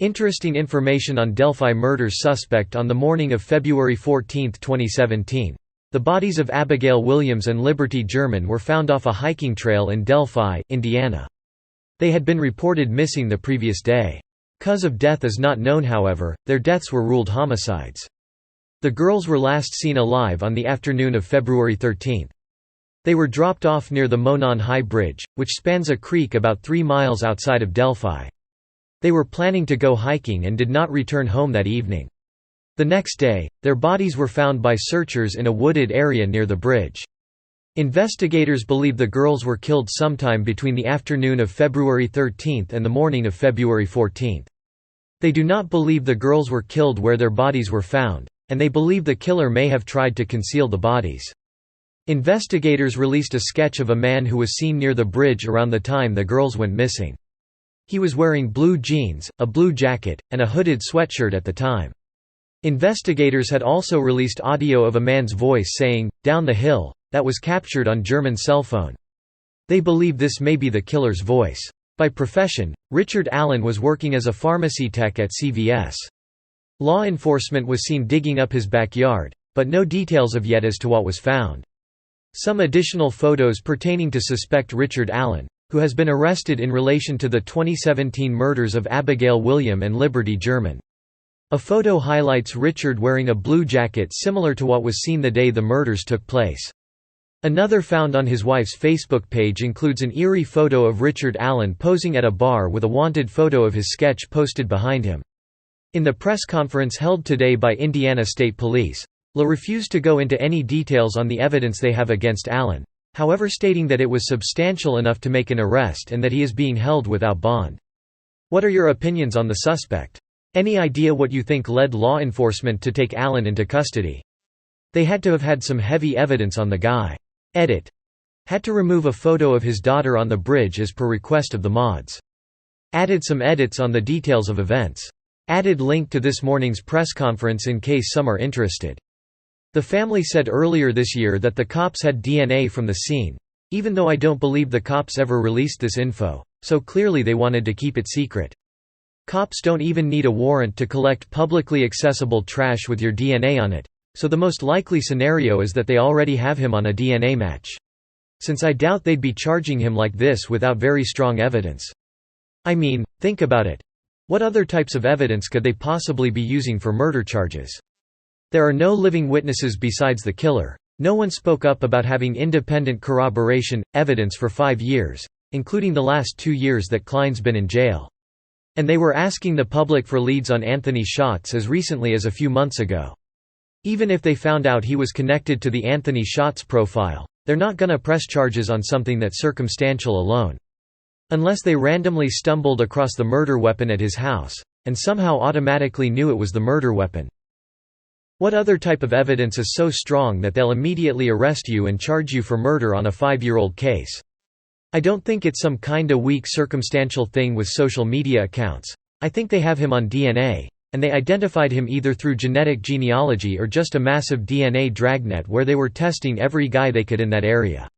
Interesting information on Delphi murders suspect on the morning of February 14, 2017. The bodies of Abigail Williams and Liberty German were found off a hiking trail in Delphi, Indiana. They had been reported missing the previous day. Cause of death is not known, however, their deaths were ruled homicides. The girls were last seen alive on the afternoon of February 13. They were dropped off near the Monon High Bridge, which spans a creek about 3 miles outside of Delphi. They were planning to go hiking and did not return home that evening. The next day, their bodies were found by searchers in a wooded area near the bridge. Investigators believe the girls were killed sometime between the afternoon of February 13 and the morning of February 14. They do not believe the girls were killed where their bodies were found, and they believe the killer may have tried to conceal the bodies. Investigators released a sketch of a man who was seen near the bridge around the time the girls went missing. He was wearing blue jeans, a blue jacket, and a hooded sweatshirt at the time. Investigators had also released audio of a man's voice saying, "Down the hill," that was captured on German cell phone. They believe this may be the killer's voice. By profession, Richard Allen was working as a pharmacy tech at CVS. Law enforcement was seen digging up his backyard, but no details of yet as to what was found. Some additional photos pertaining to suspect Richard Allen, who has been arrested in relation to the 2017 murders of Abigail Williams and Liberty German. A photo highlights Richard wearing a blue jacket similar to what was seen the day the murders took place. Another found on his wife's Facebook page includes an eerie photo of Richard Allen posing at a bar with a wanted photo of his sketch posted behind him. In the press conference held today by Indiana State Police, LA refused to go into any details on the evidence they have against Allen, however, stating that it was substantial enough to make an arrest and that he is being held without bond. What are your opinions on the suspect? Any idea what you think led law enforcement to take Allen into custody? They had to have had some heavy evidence on the guy. Edit. Had to remove a photo of his daughter on the bridge as per request of the mods. Added some edits on the details of events. Added link to this morning's press conference in case some are interested. The family said earlier this year that the cops had DNA from the scene, even though I don't believe the cops ever released this info, so clearly they wanted to keep it secret. Cops don't even need a warrant to collect publicly accessible trash with your DNA on it, so the most likely scenario is that they already have him on a DNA match. Since I doubt they'd be charging him like this without very strong evidence. I mean, think about it. What other types of evidence could they possibly be using for murder charges? There are no living witnesses besides the killer. No one spoke up about having independent corroboration, evidence for 5 years, including the last 2 years that Klein's been in jail. And they were asking the public for leads on Anthony Schatz as recently as a few months ago. Even if they found out he was connected to the Anthony Schatz profile, they're not gonna press charges on something that's circumstantial alone. Unless they randomly stumbled across the murder weapon at his house, and somehow automatically knew it was the murder weapon. What other type of evidence is so strong that they'll immediately arrest you and charge you for murder on a 5-year-old case? I don't think it's some kinda weak circumstantial thing with social media accounts. I think they have him on DNA, and they identified him either through genetic genealogy or just a massive DNA dragnet where they were testing every guy they could in that area.